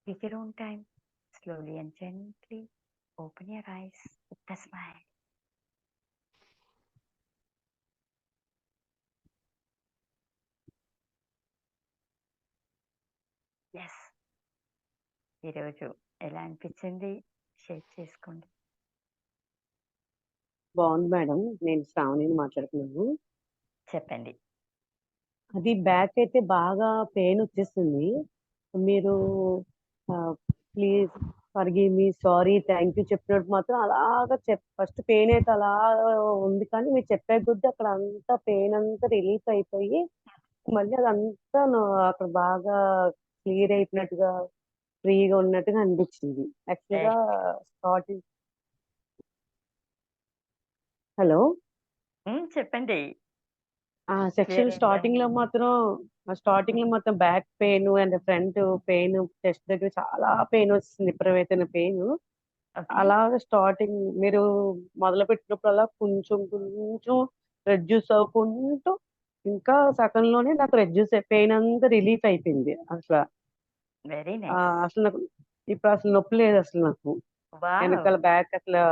Take your own time. Slowly and gently open your eyes with a smile. Yes. ఈరోజు ఎలా అనిపించింది share చేసుకోండి. బాగుంది మేడం. నేను శ్రావణిని మాట్లాడుతున్నాను. చెప్పండి. అది బ్యాక్ అయితే బాగా పెయిన్ వచ్చేస్తుంది. మీరు please forgive me, sorry, thank you చెప్పినట్టు మాత్రం అలాగా ఫస్ట్ పెయిన్ అయితే అలా ఉంది, కానీ మీరు చెప్పే కొద్దీ అక్కడ అంతా పెయిన్ అంతా రిలీఫ్ అయిపోయి మళ్ళీ అదంతా అక్కడ బాగా క్లియర్ అయిపోయినట్టుగా ఫ్రీగా ఉన్నట్టుగా అనిపించింది. యాక్చువల్గా స్టార్టింగ్ హలో చెప్పండి. సెక్షన్ స్టార్టింగ్ లో మాత్రం back pain and front pain, chest దగ్గర చాలా పెయిన్ వస్తుంది, విపరీతమైన పెయిన్. అలాగే స్టార్టింగ్ మీరు మొదలు పెట్టినప్పుడల్లా కొంచెం కొంచెం రెడ్యూస్ అవ్వకుంటూ ఇంకా సగం లోనే నాకు రెడ్యూస్ పెయిన్ అంతా రిలీఫ్ అయిపోయింది. అసలు వెరీ అసలు నాకు ఇప్పుడు అసలు నొప్పి లేదు. అసలు నాకు వెనకాల బ్యాక్ అసలు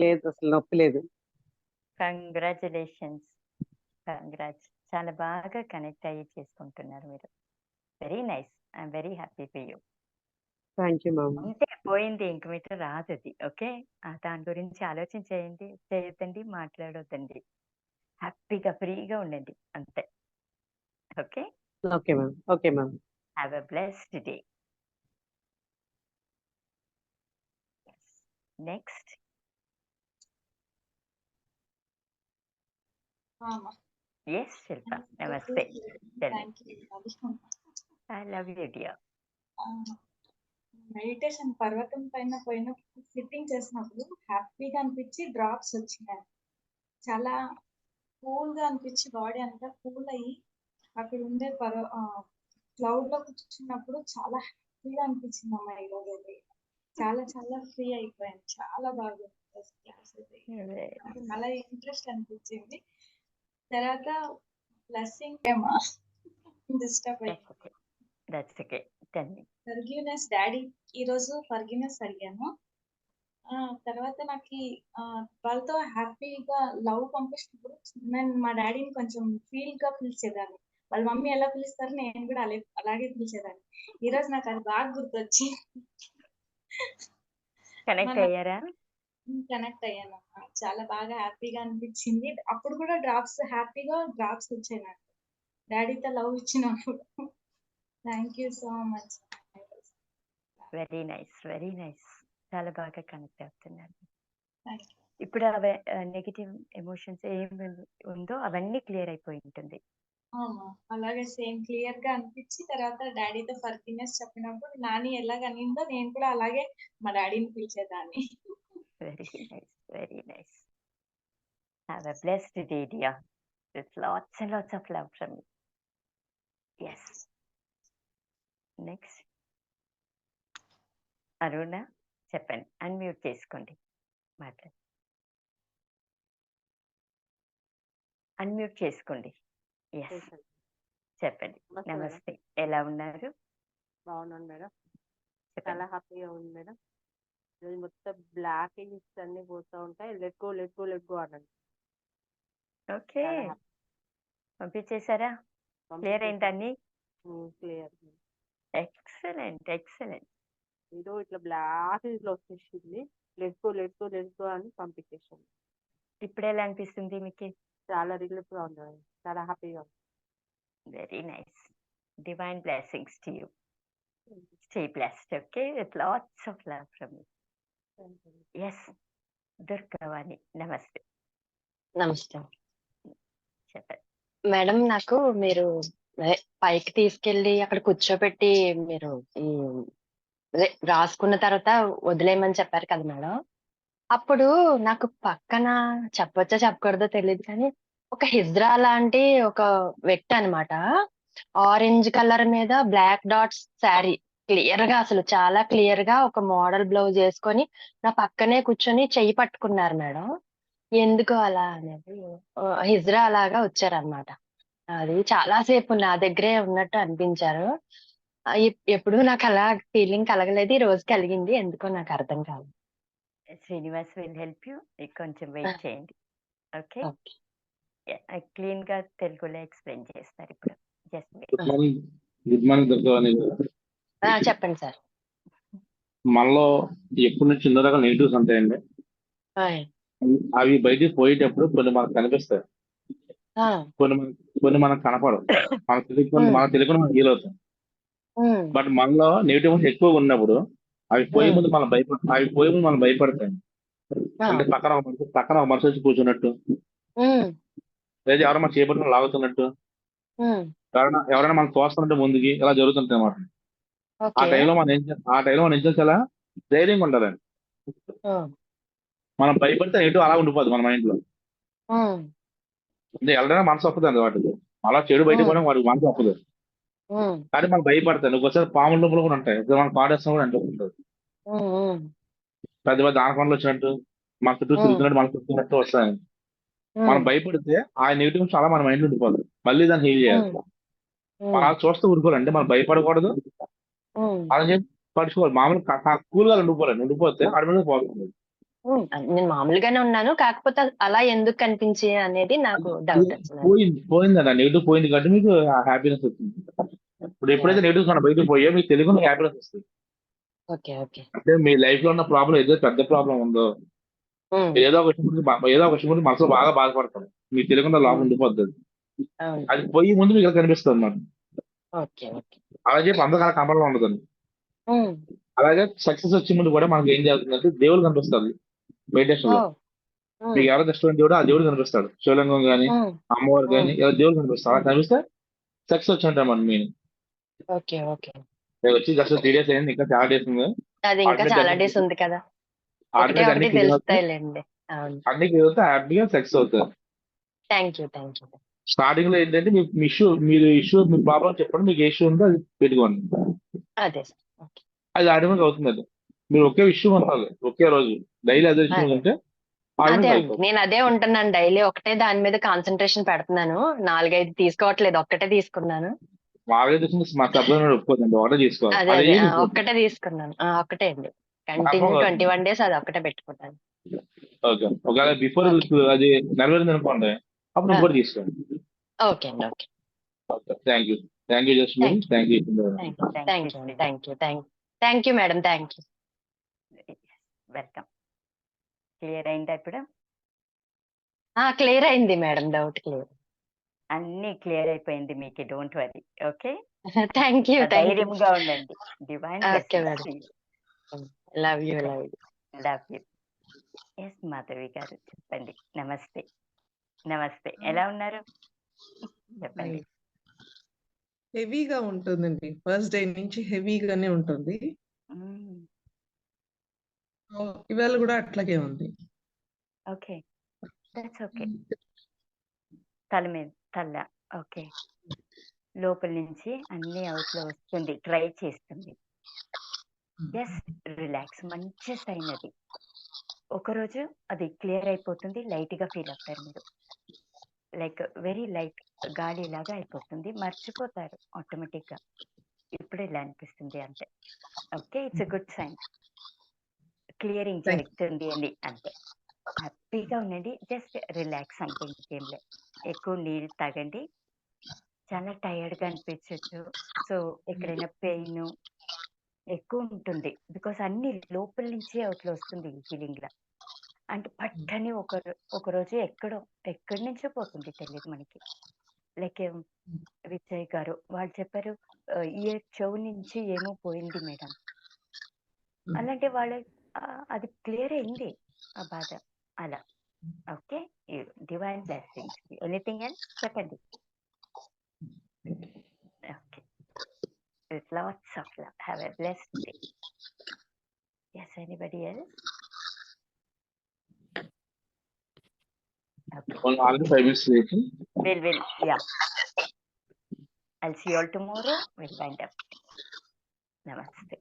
లేదు, అసలు నొప్పి లేదు. కంగ్రాచులేషన్స్. చాలా బాగా కనెక్ట్ అయ్యి చేసుకుంటున్నారు మీరు. Very nice. I'm very happy for you. Thank you ma'am. అంటే పోయింది, ఇంక మీతో రాదు అది. ఓకే, దాని గురించి ఆలోచన చేయొద్దండి, మాట్లాడొద్దండి. హ్యాపీగా ఫ్రీగా ఉండండి అంతే. Okay. Okay ma'am. Okay ma'am. Have a blessed day. Next. Yes Shilpa, నమస్తే. I love you dear. Meditation పర్వతం పైన పోయినప్పుడు సిట్టింగ్ చేసినప్పుడు హ్యాపీగా అనిపించి డ్రాప్స్ వచ్చినాయి. చాలా కూల్ గా అనిపించి బాడీ అంతా కూల్ అయ్యి అక్కడ ఉండే క్లౌడ్ లో కూర్చున్నప్పుడు చాలా హ్యాపీగా అనిపించింది అమ్మా. ఈరోజు అయితే చాలా చాలా ఫ్రీ అయిపోయాను. చాలా బాగుంది క్లాస్ అయితే. చాలా ఇంట్రెస్ట్ అనిపించింది. తర్వాత బ్లెస్సింగ్ ఏమా డిస్టర్బ్ అయ్యింది. ఫర్గివ్నెస్ డాడీ ఈరోజు ఫర్గివ్నెస్ అడిగాను. తర్వాత నాకు వాళ్ళతో హ్యాపీగా లవ్ పంపించినప్పుడు నేను మా డాడీని కొంచెం ఫీల్ గా పిలిచేదాన్ని. వాళ్ళ మమ్మీ ఎలా పిలుస్తారు నేను కూడా అలాగే పిలిచేదాన్ని. ఈరోజు నాకు అది బాగా గుర్తొచ్చి కనెక్ట్ అయ్యాను. చాలా బాగా హ్యాపీగా అనిపించింది. అప్పుడు కూడా హ్యాపీగా డ్రాప్స్ వచ్చాయి నాకు డాడీతో లవ్ ఇచ్చినప్పుడు. Thank you so much. Very nice, very nice. చాలా బాగా కనెక్ట్ అవుతున్నారు. ఇప్పుడు నెగిటివ్ ఎమోషన్స్ ఏమి ఉందో అవన్నీ క్లియర్ అయిపోయి ఉంటుంది. అలాగే సేమ్ క్లియర్ గా అనిపించి తర్వాత డాడీతో ఫర్గివ్నెస్ చెప్పినప్పుడు నాని ఎలాగనిందో నేను కూడా అలాగే మా డాడీని పిలిచేదాన్ని. Very nice, very nice. Have a blessed day dear. With lots and lots of love from you. Yes. Next Aruna, చెప్పండి. అన్మ్యూట్ చేసుకోండి, మాట్లాడు. అన్మ్యూట్ చేసుకోండి. ఎస్, చెప్పండి. నమస్తే, ఎలా ఉన్నారు? బాగున్నాను మేడం. చాలా హ్యాపీగా ఉంది మేడం. మొత్తం బ్లాక్ అన్ని పోతూ ఉంటాయి. లెట్ గో అనండి. ఓకే, పంపించేశారా? క్లియర్ అయిందండి? క్లియర్. Excellent, excellent. ఏదో ఇట్లా బ్లాక్ ఇట్లా వచ్చేసింది. లెట్ గో అని పంపించేసాను. ఇప్పుడు ఎలా అనిపిస్తుంది మీకు? చాలా రిలీఫ్ గా ఉంది, చాలా హ్యాపీగా ఉంది. Very nice. Divine blessings to you. Stay blessed. Okay, with lots of love from you. Yes. Durgavani, నమస్తే. నమస్తే చెప్పండి మేడం. నాకు మీరు పైకి తీసుకెళ్లి అక్కడ కూర్చోబెట్టి మీరు రాసుకున్న తర్వాత వదిలేయమని చెప్పారు కదా మేడం. అప్పుడు నాకు పక్కన చెప్పొచ్చో చెప్పకూడదో తెలియదు, కానీ ఒక హిజ్రా లాంటి ఒక వ్యక్తి అన్నమాట. ఆరెంజ్ కలర్ మీద బ్లాక్ డాట్స్ శారీ, క్లియర్ గా అసలు చాలా క్లియర్ గా ఒక మోడల్ బ్లౌజ్ వేసుకొని నా పక్కనే కూర్చొని చెయ్యి పట్టుకున్నారు మేడం. ఎందుకు అలా అనేది హిజ్రా అలాగా వచ్చారనమాట. అది చాలా సేపు నా దగ్గరే ఉన్నట్టు అనిపించారు. ఎప్పుడు నాకు అలా ఫీలింగ్ కలగలేదు. ఈ రోజు కలిగింది. ఎందుకో నాకు అర్థం కాదు. Srinivas will help you. కొంచెం వెయిట్ చేయండి. Okay, okay. క్లీన్ గా తెలుగులో ఎక్స్ప్లెయిన్ చేస్తారు ఇప్పుడు. Just good morning. Good morning Durgavani గారు. చెప్పండి సార్. మనలో ఎప్పటి నుంచి ఎన్నో రకాల నెగిటివ్స్ ఉంటాయండి. ఆయ్. అవి బయటికి పోయేటప్పుడు కొన్ని మనకు కనిపిస్తాయి, ఆ, కొన్ని మనకు కనపడవు. మనకు ఉమ్, తెలియకుండా మనం హీల్ అవుతాం. ఉమ్, బట్ మనలో నెగిటివ్స్ ఎక్కువగా ఉన్నప్పుడు అవి పోయే ఉమ్, ముందు మనం భయపడతాం. ఆ, అంటే పక్కన ఒక మనిషి వచ్చి కూర్చున్నట్టు, ఉమ్, లేదా ఎవరైనా మన చేపట్టుకుని లాగుతున్నట్టు, ఉమ్, ఎవరైనా మనం తోస్తున్నట్టు ముందుకి ఇలా జరుగుతుంటాయి అన్నమాట. ఆ ఓకే. టైంలో మనం ఏం చేయాలి? చాలా ధైర్యంగా ఉండాలండి. ఉమ్, మనం భయపడితే నెగిటివ్ అలా ఉండిపోద్ది మన మైండ్ లో. ఉమ్, అంటే ఎవరైనా మనసు ఒప్పదండి వాటికి. అలా చెడు బయటకు ఉమ్, పోవడం వాడికి మనసు ఒప్పదు. ఉమ్, కానీ మనం భయపడతాం. ఒకసారి పాముల లోపల కూడా ఉంటాయి. ఇప్పుడు మనం పాడేస్తాం కూడా ఉంటుంది. ఉమ్, ఉమ్, పెద్ద పెద్ద ఆనకొండలు వచ్చినట్టు, మన చుట్టూ ఉమ్, తిరుగుతున్నట్టు, మన చుట్టూ వస్తాయి. మనం ఉమ్, భయపడితే ఆ నెగిటివ్ చాలా మన మైండ్ ఉండిపోదు. మళ్ళీ దాన్ని హీల్ చేయాలి. ఉమ్, మనం అలా చూస్తూ ఊరుకోవాలంటే మనం భయపడకూడదు. ఉమ్, అలా చెప్పి పడుచుకోవాలి. మామూలు కూల్గా ఉండిపోతే అడి మీద పోతుంది. ఉమ్. నేను మామూలుగానే ఉన్నాను. కాకపోతే అలా ఎందుకు కనిపించి అనేది నాకు అది డౌట్ వచ్చింది. పోయిందండి. నెగిటివ్ పోయింది కాబట్టి మీకు హ్యాపీనెస్ వచ్చింది. ఇప్పుడు ఎప్పుడైతే నెగిటివ్స్ మన బయటకు పోయో మీకు తెలియకుండా హ్యాపీనెస్ వస్తుంది. Okay, okay. అంటే మీ లైఫ్ లో ఉన్న ప్రాబ్లం ఏదో పెద్ద ప్రాబ్లం ఉందో, ఉమ్, ఏదో ఒక విషయం గురించి మనసులో బాగా బాధపడతాం. మీకు తెలియకుండా లోపల ఉమ్, ఉండిపోద్ది. అవును. అది పోయి ముందు మీకు ఇలా కనిపిస్తుంది అన్నమాట. Okay, okay. అలా చెప్పి అందరికీ కంపల్లో ఉండదండి. ఉమ్, అలాగే సక్సెస్ వచ్చే ముందు కూడా మనకి ఏం చేస్తుందంటే దేవుడు కనిపిస్తుంది మెడిటేషన్ ఓ, లో. ఉమ్, మీకు ఎవరో ఇష్టమైన దేవుడు ఆ దేవుడు కనిపిస్తాడు. శివలింగం కానీ, ఉమ్, అమ్మవారు ఉమ్, కానీ, ఎవరో దేవుడు కనిపిస్తారు. అలా కనిపిస్తే సక్సెస్ వచ్చినట్టు మనం మేము ఓకే, ఓకే. వచ్చి జస్ట్ 3 days అయింది, ఇంకా చాలా డేస్ ఉంది. అది ఇంకా ఆర్డినరీ చాలా డేస్ జర్నీ ఉంది కదా. ఒకటి ఆర్డినరీ ఒకటి అన్ని క్లియర్ అవుతాయి. తెలుస్తాయిలేండి. అవును. అన్ని క్లియర్ అవుతాయి, హ్యాపీగా సక్సెస్ అవుతాయి. Thank you, thank you. Starting లో ఏంటంటే మీ ప్రాబ్లం చెప్పండి, మీకు ఏ ఇష్యూ ఉందో అది పెట్టుకోండి. అదే సార్. ఓకే. అది ఆటోమేటిక్ అవుతుంది. అది మీరు ఒకే ఇష్యూ ఉండాలి, ఒకే రోజు డైలీ అదే ఇష్యూ అదే ఉంటే అదే ఆటోమేటిక్ అండి. అయిపోతుంది. నేను అదే ఉంటున్నాను. డైలీ ఒకటే దాని మీద కాన్సన్ట్రేషన్ పెడుతున్నాను. 4-5 తీసుకోవట్లేదు. ఒక్కటే తీసుకున్నాను. మామూలుగా మా సభ్యులు ఒప్పుకోదండి, ఒకటే తీసుకోవాలి. అదే అది అదే ఏమి ఒక్కటే తీసుకున్నాను. ఒక్కటే అండి. కంటిన్యూ అవుతుంది. 21 days అది ఒక్కటే పెట్టుకున్నాను. ఓకే, ఒకవేళ బిఫోర్ ఓకే. అది నెరవేరింది అనుకోండి, అప్పుడు ఇంకోటి తీసుకోండి. ఓకే అండి. Okay. Okay, thank you just thank you, thank you. Thank you అండి. Thank you madam. Thank you. Welcome. Clear అయిందా ఇప్పుడు? క్లియర్ అయింది మేడం. Doubt clear. అన్ని క్లియర్ అయిపోయింది మీకు. Don't worry. Okay, thank you. ధైర్యంగా ఉండండి. Divine okay madam. Love you. Love you. Yes Madhavi గారు చెప్పండి. నమస్తే. నమస్తే, ఎలా ఉన్నారు? చెప్పండి. హెవీగా ఉంటుందండి. ఫస్ట్ డే నుంచి హెవీగానే ఉంటుంది. ఇవాళ కూడా అట్లాగే ఉంది. Okay, that's okay. తల ఓకే, లోపల నుంచి అన్ని అవుట్ లో వస్తుంది, ట్రై చేస్తుంది. జస్ట్ రిలాక్స్, మంచి సైన్ అది. ఒకరోజు అది క్లియర్ అయిపోతుంది, లైట్ గా ఫీల్ అవుతారు మీరు. లైక్ వెరీ లైట్ గాలి లాగా అయిపోతుంది, మర్చిపోతారు ఆటోమేటిక్ గా. ఇప్పుడు ఇలా అనిపిస్తుంది అంతే. Okay, it's a good sign. Clearing జరుగుతుంది అని అంతే. హ్యాపీగా ఉండండి, జస్ట్ రిలాక్స్ అంతే, ఇంకేం లేదు. ఎక్కువ నీళ్ళు తాగండి. చాలా టైర్డ్ గా అనిపించచ్చు. సో ఎక్కడైనా పెయిన్ ఎక్కువ ఉంటుంది, బికాస్ అన్ని లోపల నుంచి అవుట్లో వస్తుంది హీలింగ్ లా. అంటే పట్టని ఒకరోజు ఎక్కడి నుంచో పోతుంది, తెలియదు మనకి. లైక్ విజయ్ గారు వాళ్ళు చెప్పారు, ఇయర్ చెవు నుంచి ఏమో పోయింది మేడం. అలాంటి వాళ్ళ అది క్లియర్ అయింది ఆ బాధ అలా. Okay, divine blessings. Anything else చెప్పండి. Okay, with lots of love. Have a blessed day. Yes, anybody else? Okay. Already 5 minutes late. We'll yeah. I'll see you all tomorrow. We'll wind up. Namaste.